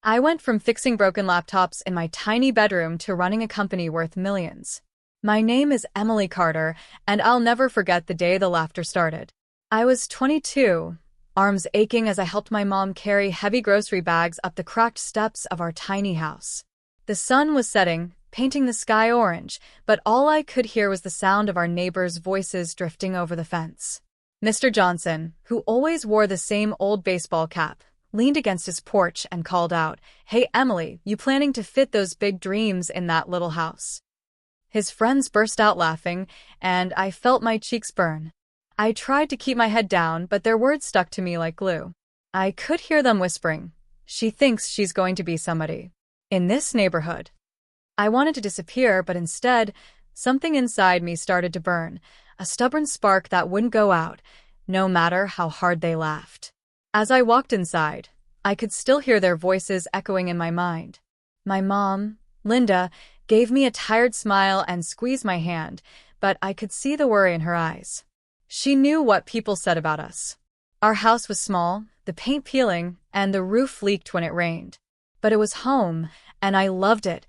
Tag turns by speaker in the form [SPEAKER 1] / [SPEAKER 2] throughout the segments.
[SPEAKER 1] I went from fixing broken laptops in my tiny bedroom to running a company worth millions. My name is Emily Carter, and I'll never forget the day the laughter started. I was 22, arms aching as I helped my mom carry heavy grocery bags up the cracked steps of our tiny house. The sun was setting, painting the sky orange, but all I could hear was the sound of our neighbors' voices drifting over the fence. Mr. Johnson, who always wore the same old baseball cap, leaned against his porch and called out, "Hey Emily, you planning to fit those big dreams in that little house?" His friends burst out laughing, and I felt my cheeks burn. I tried to keep my head down, but their words stuck to me like glue. I could hear them whispering, "She thinks she's going to be somebody in this neighborhood." I wanted to disappear, but instead, something inside me started to burn, a stubborn spark that wouldn't go out, no matter how hard they laughed. As I walked inside, I could still hear their voices echoing in my mind. My mom, Linda, gave me a tired smile and squeezed my hand, but I could see the worry in her eyes. She knew what people said about us. Our house was small, the paint peeling, and the roof leaked when it rained. But it was home, and I loved it,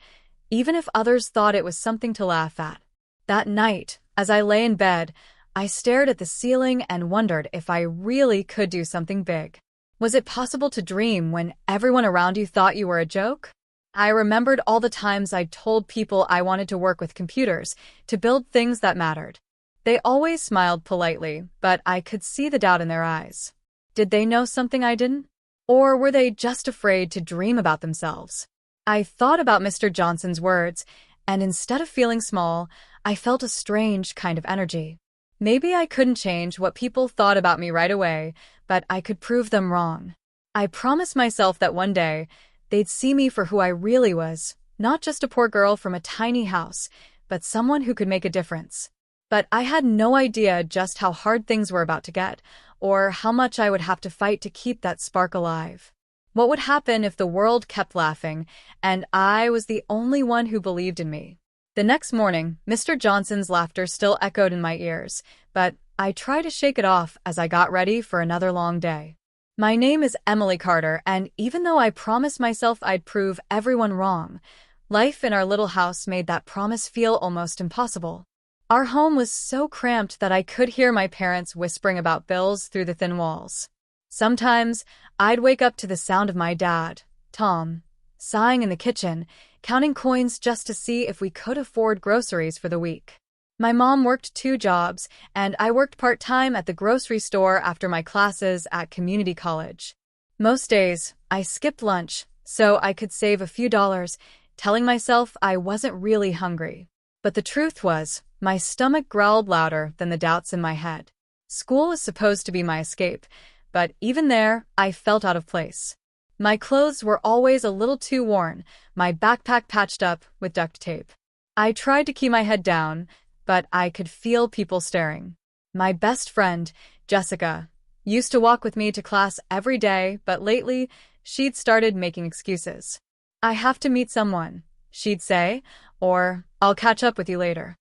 [SPEAKER 1] even if others thought it was something to laugh at. That night, as I lay in bed, I stared at the ceiling and wondered if I really could do something big. Was it possible to dream when everyone around you thought you were a joke? I remembered all the times I'd told people I wanted to work with computers, to build things that mattered. They always smiled politely, but I could see the doubt in their eyes. Did they know something I didn't? Or were they just afraid to dream about themselves? I thought about Mr. Johnson's words, and instead of feeling small, I felt a strange kind of energy. Maybe I couldn't change what people thought about me right away, but I could prove them wrong. I promised myself that one day, they'd see me for who I really was, not just a poor girl from a tiny house, but someone who could make a difference. But I had no idea just how hard things were about to get, or how much I would have to fight to keep that spark alive. What would happen if the world kept laughing, and I was the only one who believed in me? The next morning, Mr. Johnson's laughter still echoed in my ears, but I tried to shake it off as I got ready for another long day. My name is Emily Carter, and even though I promised myself I'd prove everyone wrong, life in our little house made that promise feel almost impossible. Our home was so cramped that I could hear my parents whispering about bills through the thin walls. Sometimes, I'd wake up to the sound of my dad, Tom, sighing in the kitchen, counting coins just to see if we could afford groceries for the week. My mom worked 2 jobs, and I worked part-time at the grocery store after my classes at community college. Most days, I skipped lunch, so I could save a few dollars, telling myself I wasn't really hungry. But the truth was, my stomach growled louder than the doubts in my head. School was supposed to be my escape, but even there, I felt out of place. My clothes were always a little too worn, my backpack patched up with duct tape. I tried to keep my head down, but I could feel people staring. My best friend, Jessica, used to walk with me to class every day, but lately, she'd started making excuses. "I have to meet someone," she'd say, or "I'll catch up with you later."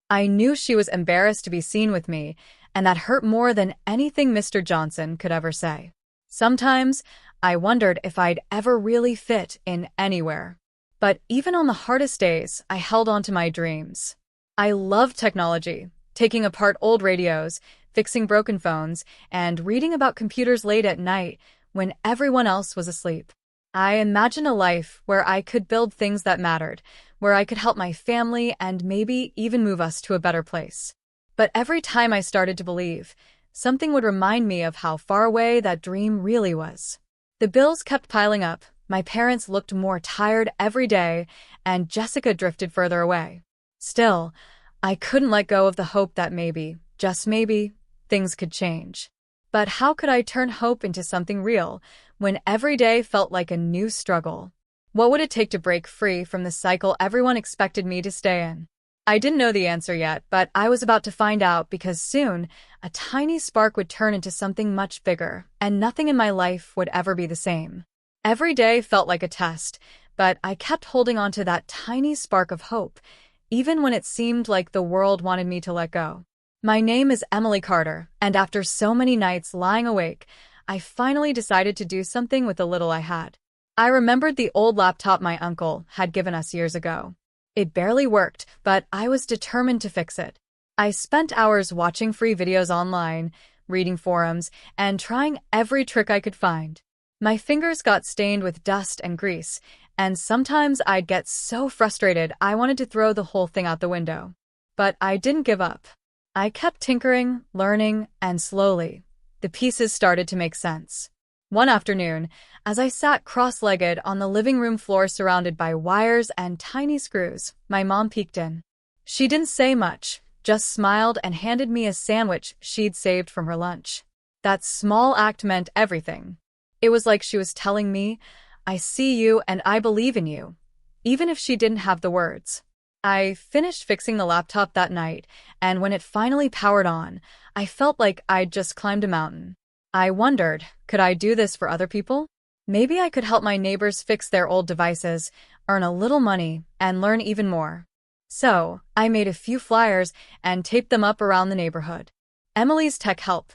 [SPEAKER 1] I knew she was embarrassed to be seen with me, and that hurt more than anything Mr. Johnson could ever say. Sometimes, I wondered if I'd ever really fit in anywhere. But even on the hardest days, I held on to my dreams. I loved technology, taking apart old radios, fixing broken phones, and reading about computers late at night when everyone else was asleep. I imagined a life where I could build things that mattered, where I could help my family and maybe even move us to a better place. But every time I started to believe, something would remind me of how far away that dream really was. The bills kept piling up, my parents looked more tired every day, and Jessica drifted further away. Still, I couldn't let go of the hope that maybe, just maybe, things could change. But how could I turn hope into something real when every day felt like a new struggle? What would it take to break free from the cycle everyone expected me to stay in? I didn't know the answer yet, but I was about to find out because soon, a tiny spark would turn into something much bigger, and nothing in my life would ever be the same. Every day felt like a test, but I kept holding on to that tiny spark of hope, even when it seemed like the world wanted me to let go. My name is Emily Carter, and after so many nights lying awake, I finally decided to do something with the little I had. I remembered the old laptop my uncle had given us years ago. It barely worked, but I was determined to fix it. I spent hours watching free videos online, reading forums, and trying every trick I could find. My fingers got stained with dust and grease, and sometimes I'd get so frustrated I wanted to throw the whole thing out the window. But I didn't give up. I kept tinkering, learning, and slowly, the pieces started to make sense. One afternoon, as I sat cross-legged on the living room floor surrounded by wires and tiny screws, my mom peeked in. She didn't say much, just smiled and handed me a sandwich she'd saved from her lunch. That small act meant everything. It was like she was telling me, I see you and I believe in you, even if she didn't have the words. I finished fixing the laptop that night, and when it finally powered on, I felt like I'd just climbed a mountain. I wondered, could I do this for other people? Maybe I could help my neighbors fix their old devices, earn a little money, and learn even more. So, I made a few flyers and taped them up around the neighborhood. Emily's Tech Help.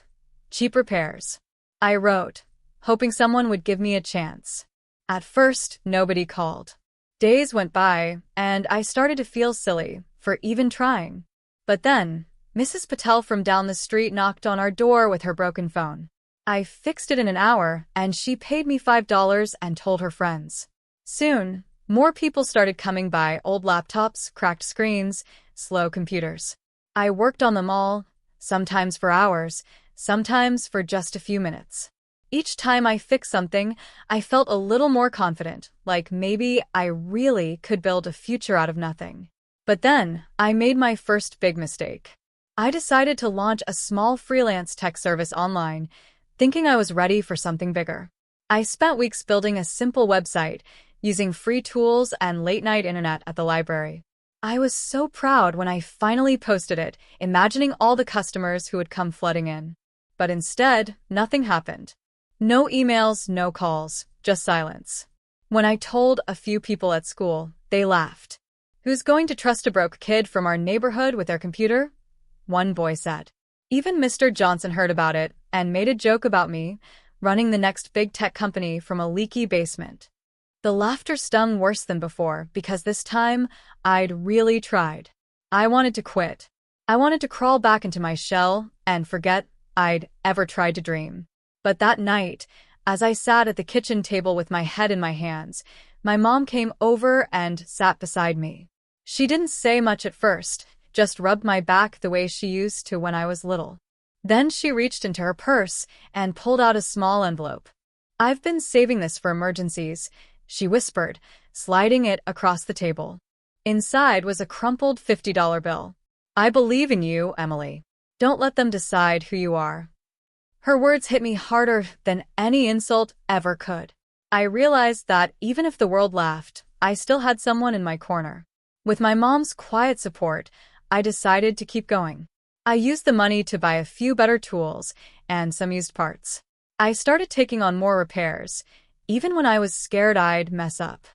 [SPEAKER 1] Cheap repairs. I wrote, hoping someone would give me a chance. At first, nobody called. Days went by, and I started to feel silly for even trying. But then, Mrs. Patel from down the street knocked on our door with her broken phone. I fixed it in an hour, and she paid me $5 and told her friends. Soon, more people started coming by old laptops, cracked screens, slow computers. I worked on them all, sometimes for hours, sometimes for just a few minutes. Each time I fixed something, I felt a little more confident, like maybe I really could build a future out of nothing. But then, I made my first big mistake. I decided to launch a small freelance tech service online, thinking I was ready for something bigger. I spent weeks building a simple website, using free tools and late-night internet at the library. I was so proud when I finally posted it, imagining all the customers who would come flooding in. But instead, nothing happened. No emails, no calls, just silence. When I told a few people at school, they laughed. Who's going to trust a broke kid from our neighborhood with their computer? One boy said. Even Mr. Johnson heard about it and made a joke about me, running the next big tech company from a leaky basement. The laughter stung worse than before because this time, I'd really tried. I wanted to quit. I wanted to crawl back into my shell and forget I'd ever tried to dream. But that night, as I sat at the kitchen table with my head in my hands, my mom came over and sat beside me. She didn't say much at first, just rubbed my back the way she used to when I was little. Then she reached into her purse and pulled out a small envelope. I've been saving this for emergencies, she whispered, sliding it across the table. Inside was a crumpled $50 bill. I believe in you, Emily. Don't let them decide who you are. Her words hit me harder than any insult ever could. I realized that even if the world laughed, I still had someone in my corner. With my mom's quiet support, I decided to keep going. I used the money to buy a few better tools and some used parts. I started taking on more repairs, even when I was scared I'd mess up.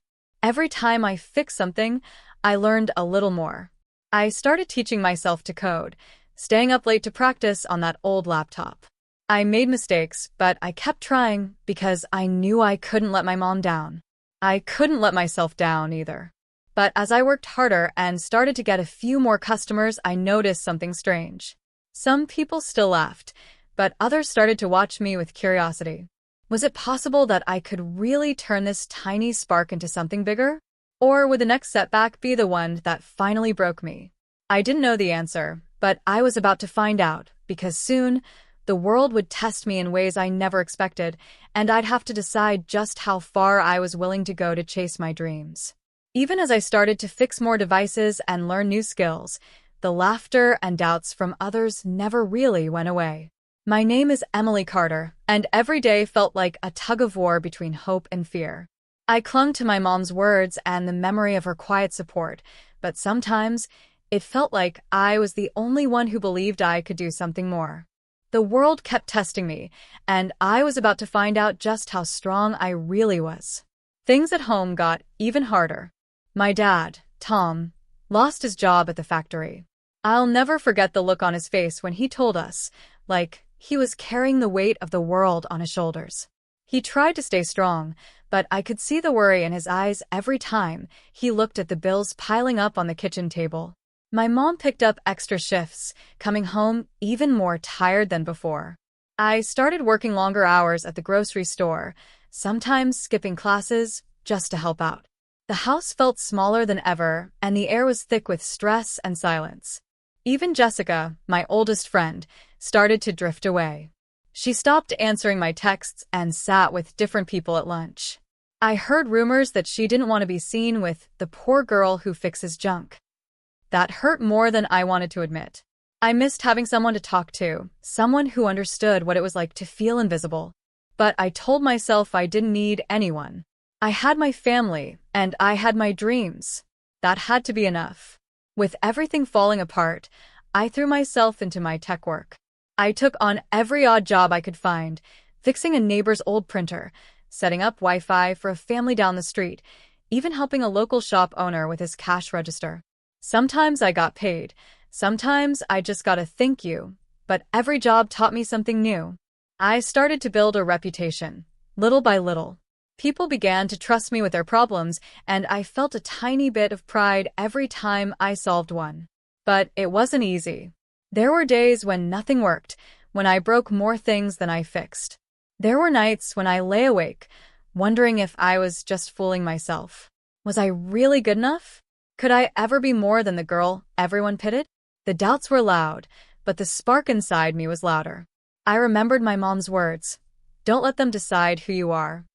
[SPEAKER 1] Every time I fixed something, I learned a little more. I started teaching myself to code, staying up late to practice on that old laptop. I made mistakes, but I kept trying because I knew I couldn't let my mom down. I couldn't let myself down either. But as I worked harder and started to get a few more customers, I noticed something strange. Some people still laughed, but others started to watch me with curiosity. Was it possible that I could really turn this tiny spark into something bigger? Or would the next setback be the one that finally broke me? I didn't know the answer, but I was about to find out, because soon, the world would test me in ways I never expected, and I'd have to decide just how far I was willing to go to chase my dreams. Even as I started to fix more devices and learn new skills, the laughter and doubts from others never really went away. My name is Emily Carter, and every day felt like a tug-of-war between hope and fear. I clung to my mom's words and the memory of her quiet support, but sometimes it felt like I was the only one who believed I could do something more. The world kept testing me, and I was about to find out just how strong I really was. Things at home got even harder. My dad, Tom, lost his job at the factory. I'll never forget the look on his face when he told us, like he was carrying the weight of the world on his shoulders. He tried to stay strong, but I could see the worry in his eyes every time he looked at the bills piling up on the kitchen table. My mom picked up extra shifts, coming home even more tired than before. I started working longer hours at the grocery store, sometimes skipping classes just to help out. The house felt smaller than ever, and the air was thick with stress and silence. Even Jessica, my oldest friend, started to drift away. She stopped answering my texts and sat with different people at lunch. I heard rumors that she didn't want to be seen with the poor girl who fixes junk. That hurt more than I wanted to admit. I missed having someone to talk to, someone who understood what it was like to feel invisible. But I told myself I didn't need anyone. I had my family, and I had my dreams. That had to be enough. With everything falling apart, I threw myself into my tech work. I took on every odd job I could find, fixing a neighbor's old printer, setting up Wi-Fi for a family down the street, even helping a local shop owner with his cash register. Sometimes I got paid, sometimes I just got a thank you, but every job taught me something new. I started to build a reputation, little by little. People began to trust me with their problems, and I felt a tiny bit of pride every time I solved one. But it wasn't easy. There were days when nothing worked, when I broke more things than I fixed. There were nights when I lay awake, wondering if I was just fooling myself. Was I really good enough? Could I ever be more than the girl everyone pitied? The doubts were loud, but the spark inside me was louder. I remembered my mom's words, "Don't let them decide who you are."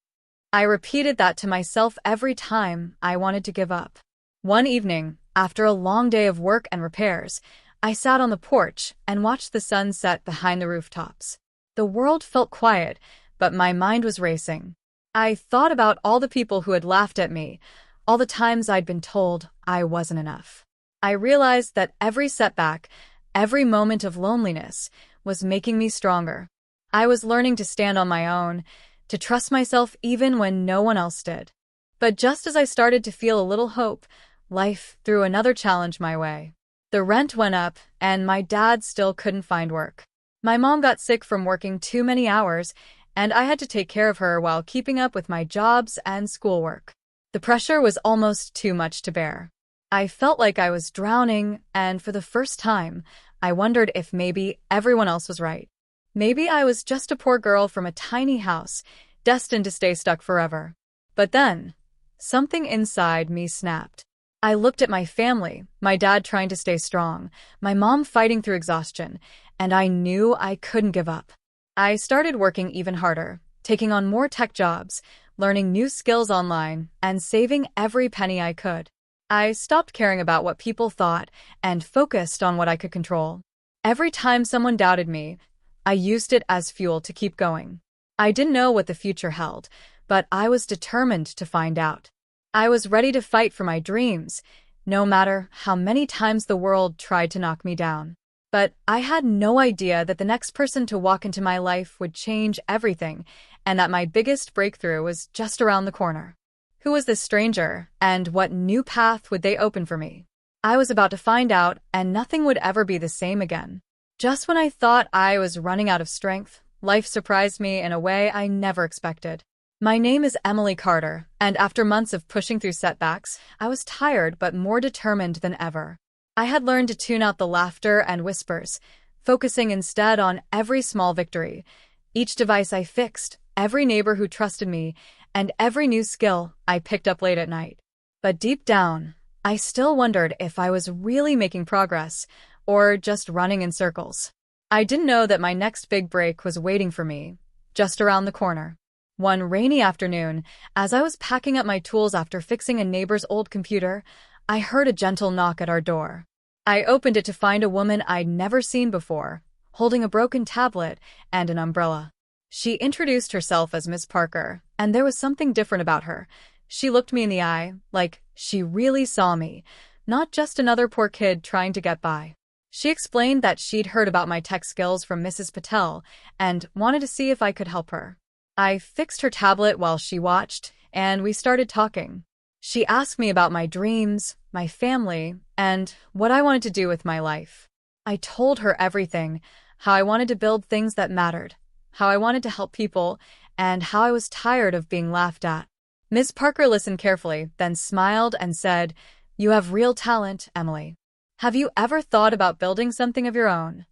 [SPEAKER 1] I repeated that to myself every time I wanted to give up. One evening, after a long day of work and repairs, I sat on the porch and watched the sun set behind the rooftops. The world felt quiet, but my mind was racing. I thought about all the people who had laughed at me, all the times I'd been told I wasn't enough. I realized that every setback, every moment of loneliness, was making me stronger. I was learning to stand on my own, to trust myself even when no one else did. But just as I started to feel a little hope, life threw another challenge my way. The rent went up, and my dad still couldn't find work. My mom got sick from working too many hours, and I had to take care of her while keeping up with my jobs and schoolwork. The pressure was almost too much to bear. I felt like I was drowning, and for the first time, I wondered if maybe everyone else was right. Maybe I was just a poor girl from a tiny house, destined to stay stuck forever. But then, something inside me snapped. I looked at my family, my dad trying to stay strong, my mom fighting through exhaustion, and I knew I couldn't give up. I started working even harder, taking on more tech jobs, learning new skills online, and saving every penny I could. I stopped caring about what people thought and focused on what I could control. Every time someone doubted me, I used it as fuel to keep going. I didn't know what the future held, but I was determined to find out. I was ready to fight for my dreams, no matter how many times the world tried to knock me down. But I had no idea that the next person to walk into my life would change everything, and that my biggest breakthrough was just around the corner. Who was this stranger, and what new path would they open for me? I was about to find out, and nothing would ever be the same again. Just when I thought I was running out of strength, life surprised me in a way I never expected. My name is Emily Carter, and after months of pushing through setbacks, I was tired but more determined than ever. I had learned to tune out the laughter and whispers, focusing instead on every small victory, each device I fixed, every neighbor who trusted me, and every new skill I picked up late at night. But deep down, I still wondered if I was really making progress, or just running in circles. I didn't know that my next big break was waiting for me, just around the corner. One rainy afternoon, as I was packing up my tools after fixing a neighbor's old computer, I heard a gentle knock at our door. I opened it to find a woman I'd never seen before, holding a broken tablet and an umbrella. She introduced herself as Miss Parker, and there was something different about her. She looked me in the eye, like she really saw me, not just another poor kid trying to get by. She explained that she'd heard about my tech skills from Mrs. Patel and wanted to see if I could help her. I fixed her tablet while she watched, and we started talking. She asked me about my dreams, my family, and what I wanted to do with my life. I told her everything, how I wanted to build things that mattered, how I wanted to help people, and how I was tired of being laughed at. Miss Parker listened carefully, then smiled and said, "You have real talent, Emily. Have you ever thought about building something of your own?"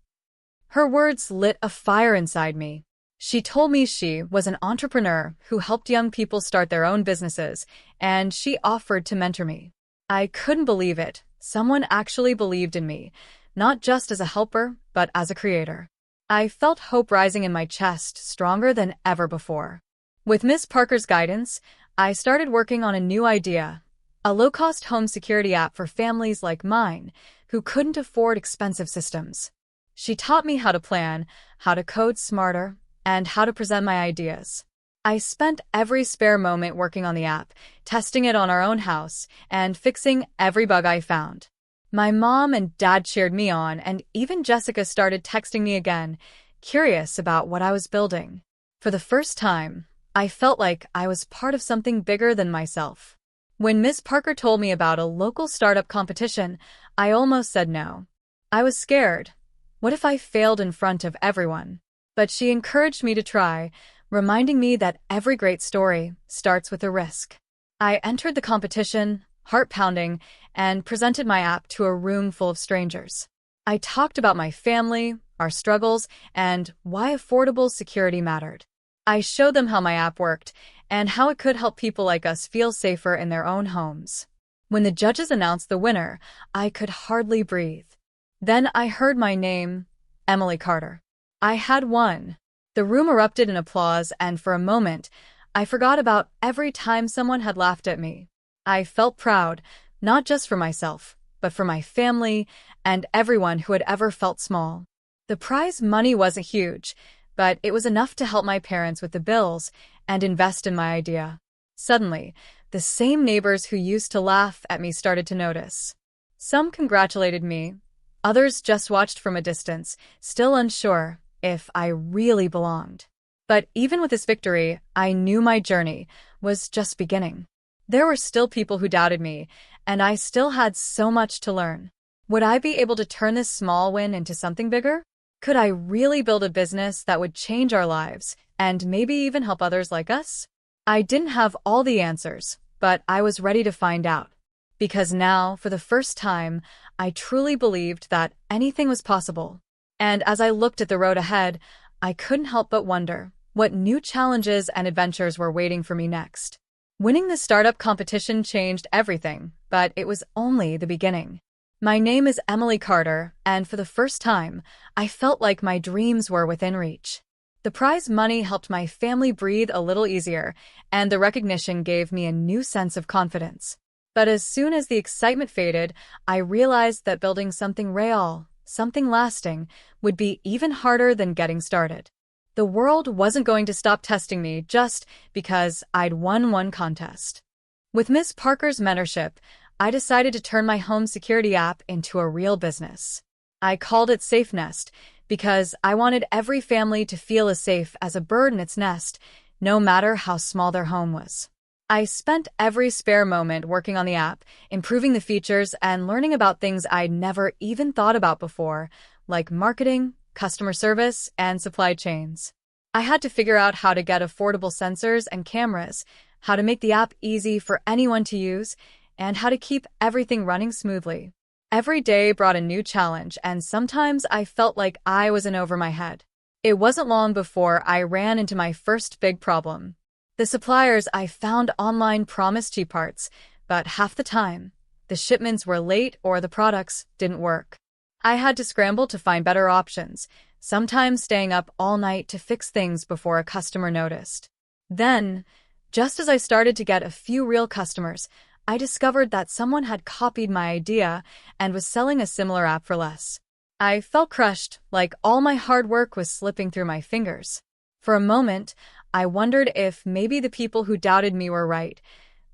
[SPEAKER 1] Her words lit a fire inside me. She told me she was an entrepreneur who helped young people start their own businesses, and she offered to mentor me. I couldn't believe it. Someone actually believed in me, not just as a helper, but as a creator. I felt hope rising in my chest, stronger than ever before. With Miss Parker's guidance, I started working on a new idea, a low-cost home security app for families like mine who couldn't afford expensive systems. She taught me how to plan, how to code smarter, and how to present my ideas. I spent every spare moment working on the app, testing it on our own house, and fixing every bug I found. My mom and dad cheered me on, and even Jessica started texting me again, curious about what I was building. For the first time, I felt like I was part of something bigger than myself. When Miss Parker told me about a local startup competition, I almost said no. I was scared. What if I failed in front of everyone? But she encouraged me to try, reminding me that every great story starts with a risk. I entered the competition, heart-pounding, and presented my app to a room full of strangers. I talked about my family, our struggles, and why affordable security mattered. I showed them how my app worked and how it could help people like us feel safer in their own homes. When the judges announced the winner, I could hardly breathe. Then I heard my name, Emily Carter. I had won. The room erupted in applause, and for a moment, I forgot about every time someone had laughed at me. I felt proud, not just for myself, but for my family and everyone who had ever felt small. The prize money wasn't huge, but it was enough to help my parents with the bills and invest in my idea. Suddenly, the same neighbors who used to laugh at me started to notice. Some congratulated me. Others just watched from a distance, still unsure if I really belonged. But even with this victory, I knew my journey was just beginning. There were still people who doubted me, and I still had so much to learn. Would I be able to turn this small win into something bigger? Could I really build a business that would change our lives and maybe even help others like us? I didn't have all the answers, but I was ready to find out. Because now, for the first time, I truly believed that anything was possible. And as I looked at the road ahead, I couldn't help but wonder what new challenges and adventures were waiting for me next. Winning the startup competition changed everything, but it was only the beginning. My name is Emily Carter, and for the first time, I felt like my dreams were within reach. The prize money helped my family breathe a little easier, and the recognition gave me a new sense of confidence. But as soon as the excitement faded, I realized that building something real, something lasting, would be even harder than getting started. The world wasn't going to stop testing me just because I'd won one contest. With Miss Parker's mentorship, I decided to turn my home security app into a real business. I called it SafeNest because I wanted every family to feel as safe as a bird in its nest, no matter how small their home was. I spent every spare moment working on the app, improving the features, and learning about things I'd never even thought about before, like marketing, customer service, and supply chains. I had to figure out how to get affordable sensors and cameras, how to make the app easy for anyone to use, and how to keep everything running smoothly. Every day brought a new challenge, and sometimes I felt like I was in over my head. It wasn't long before I ran into my first big problem. The suppliers I found online promised cheap parts, but half the time, the shipments were late or the products didn't work. I had to scramble to find better options, sometimes staying up all night to fix things before a customer noticed. Then, just as I started to get a few real customers, I discovered that someone had copied my idea and was selling a similar app for less. I felt crushed, like all my hard work was slipping through my fingers. For a moment, I wondered if maybe the people who doubted me were right.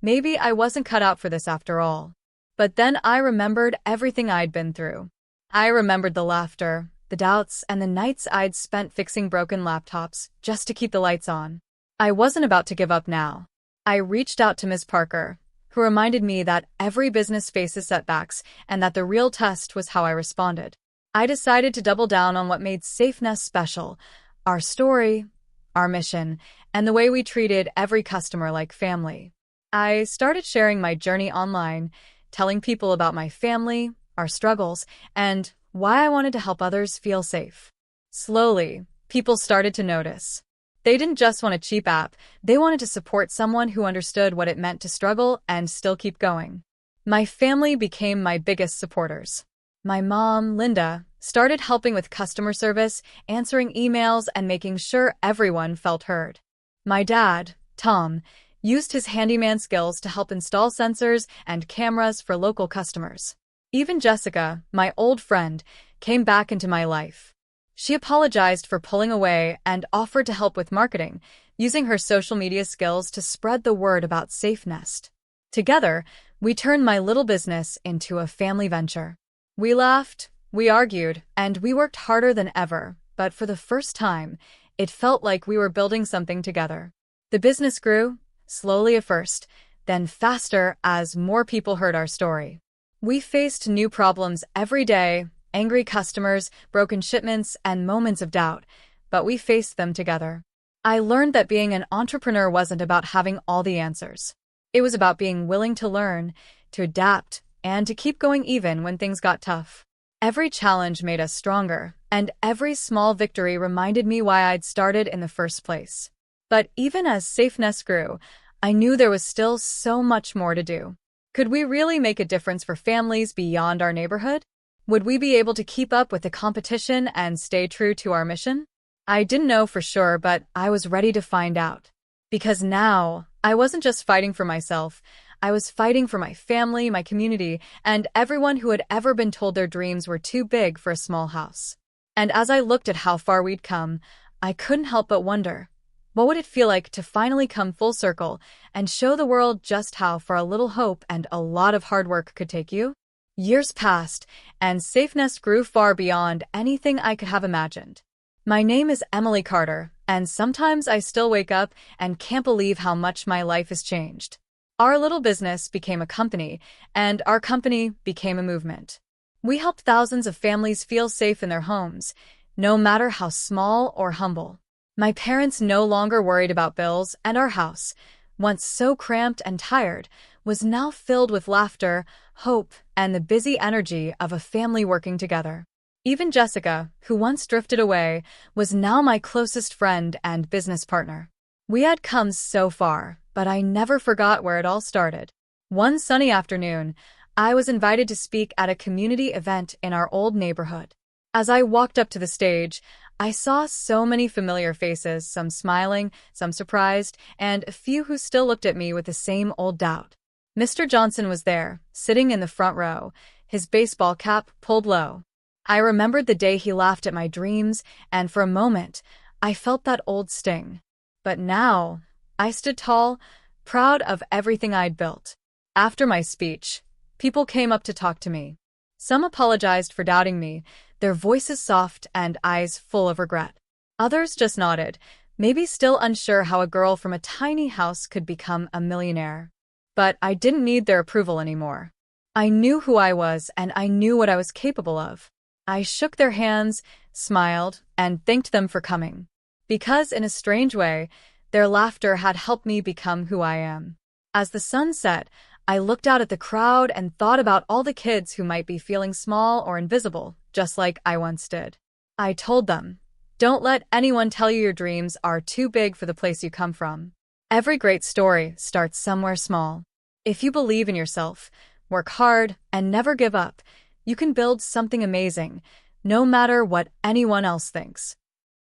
[SPEAKER 1] Maybe I wasn't cut out for this after all. But then I remembered everything I'd been through. I remembered the laughter, the doubts, and the nights I'd spent fixing broken laptops just to keep the lights on. I wasn't about to give up now. I reached out to Miss Parker, who reminded me that every business faces setbacks and that the real test was how I responded. I decided to double down on what made SafeNest special, our story, our mission, and the way we treated every customer like family. I started sharing my journey online, telling people about my family, our struggles, and why I wanted to help others feel safe. Slowly, people started to notice. They didn't just want a cheap app, they wanted to support someone who understood what it meant to struggle and still keep going. My family became my biggest supporters. My mom, Linda, started helping with customer service, answering emails, and making sure everyone felt heard. My dad, Tom, used his handyman skills to help install sensors and cameras for local customers. Even Jessica, my old friend, came back into my life. She apologized for pulling away and offered to help with marketing, using her social media skills to spread the word about SafeNest. Together, we turned my little business into a family venture. We laughed, we argued, and we worked harder than ever, but for the first time, it felt like we were building something together. The business grew, slowly at first, then faster as more people heard our story. We faced new problems every day, angry customers, broken shipments, and moments of doubt, but we faced them together. I learned that being an entrepreneur wasn't about having all the answers. It was about being willing to learn, to adapt, and to keep going even when things got tough. Every challenge made us stronger, and every small victory reminded me why I'd started in the first place. But even as SafeNest grew, I knew there was still so much more to do. Could we really make a difference for families beyond our neighborhood? Would we be able to keep up with the competition and stay true to our mission? I didn't know for sure, but I was ready to find out. Because now, I wasn't just fighting for myself, I was fighting for my family, my community, and everyone who had ever been told their dreams were too big for a small house. And as I looked at how far we'd come, I couldn't help but wonder, what would it feel like to finally come full circle and show the world just how far a little hope and a lot of hard work could take you? Years passed, and SafeNest grew far beyond anything I could have imagined. My name is Emily Carter, and sometimes I still wake up and can't believe how much my life has changed. Our little business became a company, and our company became a movement. We helped thousands of families feel safe in their homes, no matter how small or humble. My parents no longer worried about bills, and our house, once so cramped and tired, was now filled with laughter, hope, and the busy energy of a family working together. Even Jessica, who once drifted away, was now my closest friend and business partner. We had come so far, but I never forgot where it all started. One sunny afternoon, I was invited to speak at a community event in our old neighborhood. As I walked up to the stage, I saw so many familiar faces, some smiling, some surprised, and a few who still looked at me with the same old doubt. Mr. Johnson was there, sitting in the front row, his baseball cap pulled low. I remembered the day he laughed at my dreams, and for a moment, I felt that old sting. But now, I stood tall, proud of everything I'd built. After my speech, people came up to talk to me. Some apologized for doubting me, their voices soft and eyes full of regret. Others just nodded, maybe still unsure how a girl from a tiny house could become a millionaire. But I didn't need their approval anymore. I knew who I was, and I knew what I was capable of. I shook their hands, smiled, and thanked them for coming. Because, in a strange way, their laughter had helped me become who I am. As the sun set, I looked out at the crowd and thought about all the kids who might be feeling small or invisible, just like I once did. I told them, don't let anyone tell you your dreams are too big for the place you come from. Every great story starts somewhere small. If you believe in yourself, work hard, and never give up, you can build something amazing, no matter what anyone else thinks.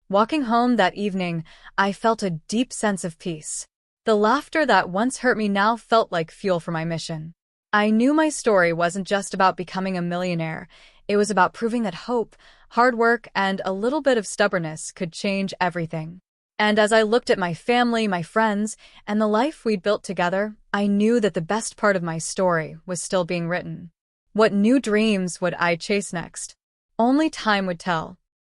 [SPEAKER 1] Walking home that evening, I felt a deep sense of peace. The laughter that once hurt me now felt like fuel for my mission. I knew my story wasn't just about becoming a millionaire. It was about proving that hope, hard work, and a little bit of stubbornness could change everything. And as I looked at my family, my friends, and the life we'd built together, I knew that the best part of my story was still being written. What new dreams would I chase next? Only time would tell.